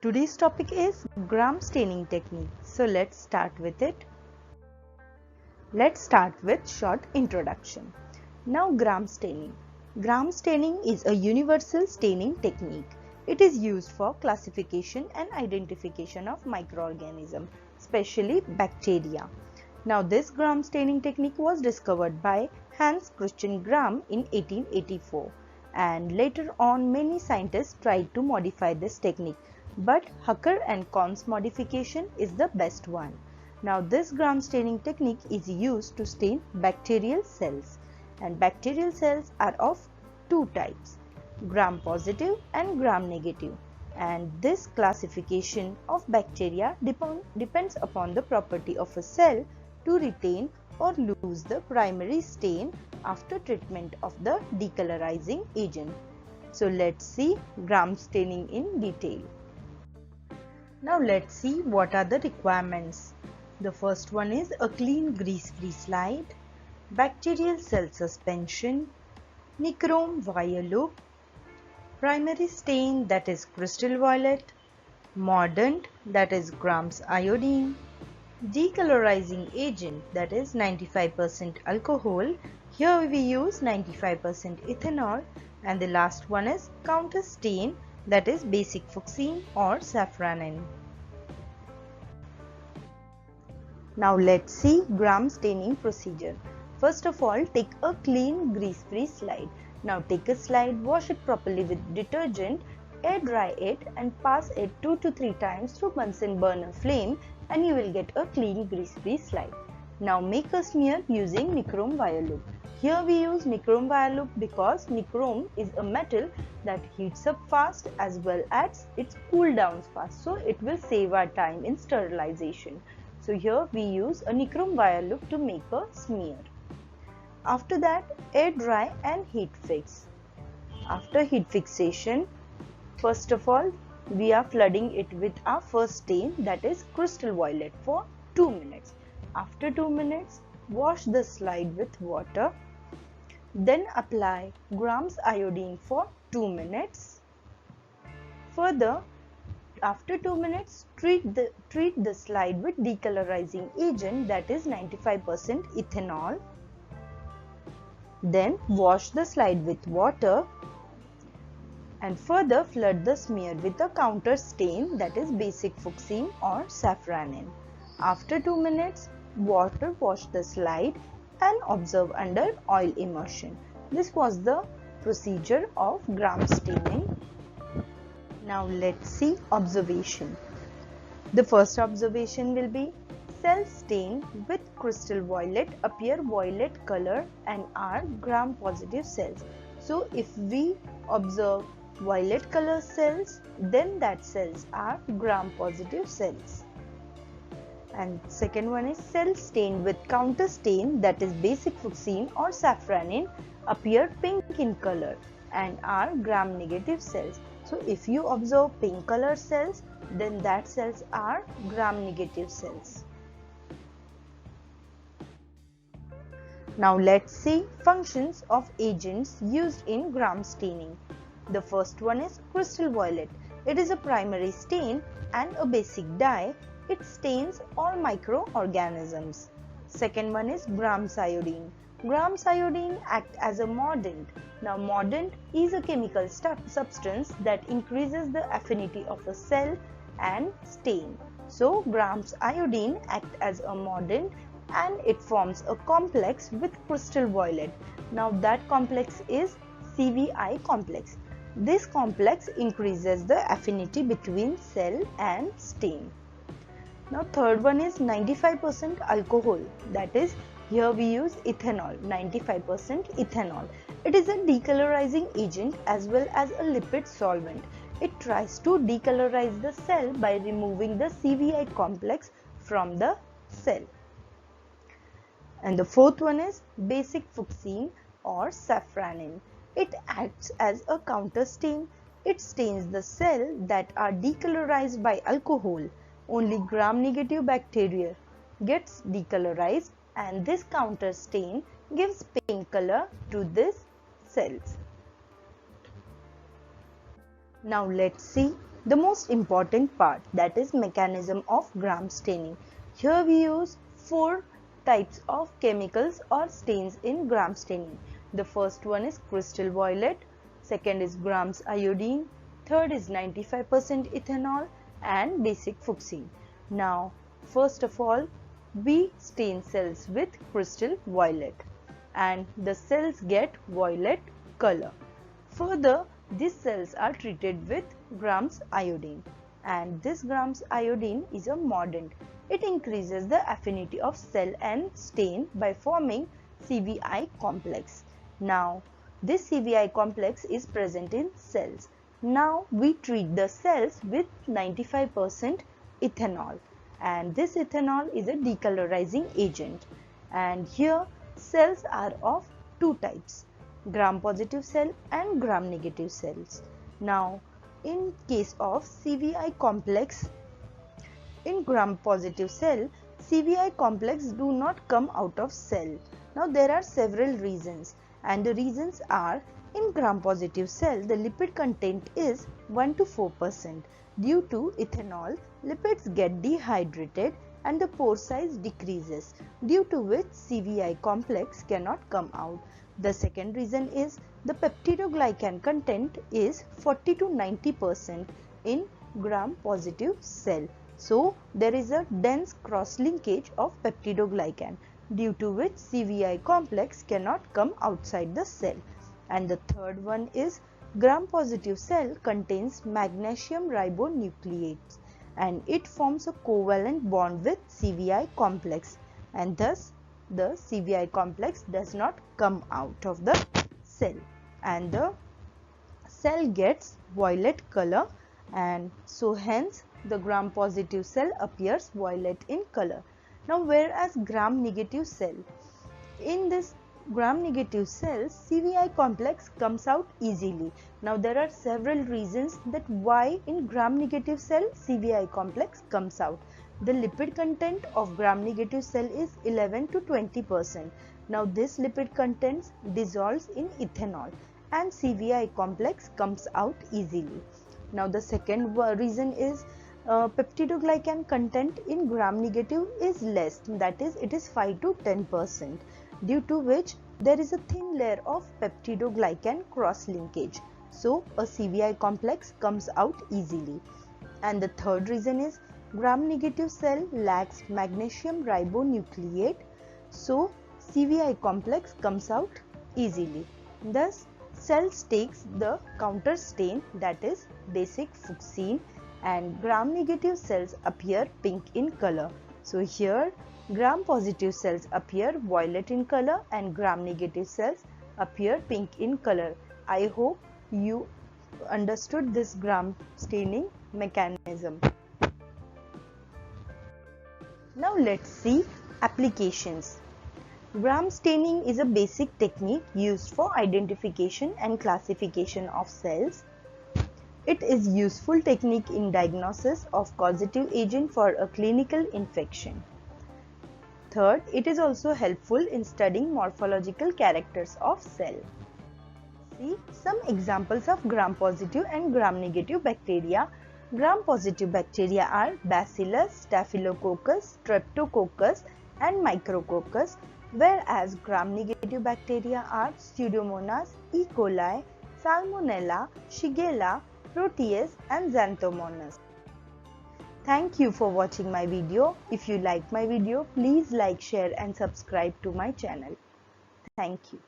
Today's topic is gram staining technique. So let's start with it. Let's start with short introduction. Now gram staining. Gram staining is a universal staining technique. It is used for classification and identification of microorganisms, especially bacteria. Now this gram staining technique was discovered by Hans Christian Gram in 1884, and later on many scientists tried to modify this technique, but Hucker and Kahn's modification is the best one. Now this gram staining technique is used to stain bacterial cells, and bacterial cells are of two types, gram positive and gram negative, and this classification of bacteria depends upon the property of a cell to retain or lose the primary stain after treatment of the decolorizing agent. So let's see gram staining in detail. Now let's see what are the requirements. The first one is a clean grease-free slide, bacterial cell suspension, nichrome wire loop, primary stain that is crystal violet, mordant that is grams iodine, decolorizing agent that is 95% alcohol, here we use 95% ethanol, and the last one is counter stain that is basic fuchsine or safranin. Now let's see gram staining procedure. First of all, take a clean grease-free slide. Now take a slide, wash it properly with detergent, air dry it and pass it 2 to 3 times through Bunsen burner flame and you will get a clean grease-free slide. Now make a smear using nichrome wire loop. Here we use nichrome wire loop because nichrome is a metal that heats up fast as well as it cools down fast, so it will save our time in sterilization. So here we use a nichrome wire loop to make a smear. After that, air dry and heat fix. After heat fixation, first of all, we are flooding it with our first stain that is crystal violet for 2 minutes. After 2 minutes, wash the slide with water. Then apply grams iodine for 2 minutes. Further, after 2 minutes, treat the slide with decolorizing agent that is 95% ethanol. Then wash the slide with water and further flood the smear with a counter stain that is basic fuchsine or safranin. After 2 minutes, wash the slide and observe under oil immersion. This was the procedure of gram staining. Now let's see observation. The first observation will be cells stained with crystal violet appear violet color and are gram positive cells. So if we observe violet color cells, then that cells are gram positive cells. And second one is cells stained with counter stain that is basic fuchsine or safranin appear pink in color and are gram negative cells. So if you observe pink color cells, then that cells are gram negative cells. Now let's see functions of agents used in gram staining. The first one is crystal violet. It is a primary stain and a basic dye. It stains all microorganisms. Second one is grams iodine. Grams iodine act as a mordant. Now mordant is a chemical substance that increases the affinity of a cell and stain. So grams iodine act as a mordant and it forms a complex with crystal violet. Now that complex is CVI complex. This complex increases the affinity between cell and stain. Now third one is 95% alcohol, that is here we use ethanol, 95% ethanol. It is a decolorizing agent as well as a lipid solvent. It tries to decolorize the cell by removing the CVI complex from the cell. And the fourth one is basic fuchsine or safranin. It acts as a counter stain. It stains the cell that are decolorized by alcohol. Only gram negative bacteria gets decolorized and this counter stain gives pink color to these cells. Now let's see the most important part, that is mechanism of gram staining. Here we use 4 types of chemicals or stains in gram staining. The first one is crystal violet, second is grams iodine, third is 95% ethanol and basic fuchsine. Now first of all, we stain cells with crystal violet and the cells get violet color. Further, these cells are treated with grams iodine, and this grams iodine is a mordant. It increases the affinity of cell and stain by forming CVI complex. Now this CVI complex is present in cells. Now we treat the cells with 95% ethanol, and this ethanol is a decolorizing agent. And here cells are of 2 types, gram positive cell and gram negative cells. Now in case of CVI complex, in gram positive cell, CVI complex do not come out of cell. Now there are several reasons, and the reasons are: in gram positive cell the lipid content is 1 to 4%. Due to ethanol, lipids get dehydrated and the pore size decreases, due to which CVI complex cannot come out. The second reason is the peptidoglycan content is 40 to 90% in gram positive cell. So there is a dense cross linkage of peptidoglycan, due to which CVI complex cannot come outside the cell. And the third one is gram positive cell contains magnesium ribonucleates and it forms a covalent bond with CVI complex, and thus the CVI complex does not come out of the cell and the cell gets violet color, and so hence the gram positive cell appears violet in color. Now whereas gram negative cell, in this gram negative cells CVI complex comes out easily. Now there are several reasons that why in gram negative cell CVI complex comes out. The lipid content of gram negative cell is 11 to 20%. Now this lipid content dissolves in ethanol and CVI complex comes out easily. Now the second reason is peptidoglycan content in gram negative is less, that is it is 5 to 10%, due to which there is a thin layer of peptidoglycan cross linkage. So a CVI complex comes out easily. And the third reason is gram negative cell lacks magnesium ribonucleate, so CVI complex comes out easily. Thus cells takes the counter stain, that is basic fuchsine, and gram negative cells appear pink in color. So here gram positive cells appear violet in color and gram negative cells appear pink in color. I hope you understood this gram staining mechanism. Now let's see applications. Gram staining is a basic technique used for identification and classification of cells. It is a useful technique in diagnosis of causative agent for a clinical infection. Third, it is also helpful in studying morphological characters of cell. See some examples of gram positive and gram negative bacteria. Gram positive bacteria are Bacillus, Staphylococcus, Streptococcus and Micrococcus, whereas gram negative bacteria are Pseudomonas, E. coli, Salmonella, Shigella, Proteus and Xanthomonas. Thank you for watching my video. If you like my video, please like, share and subscribe to my channel. Thank you.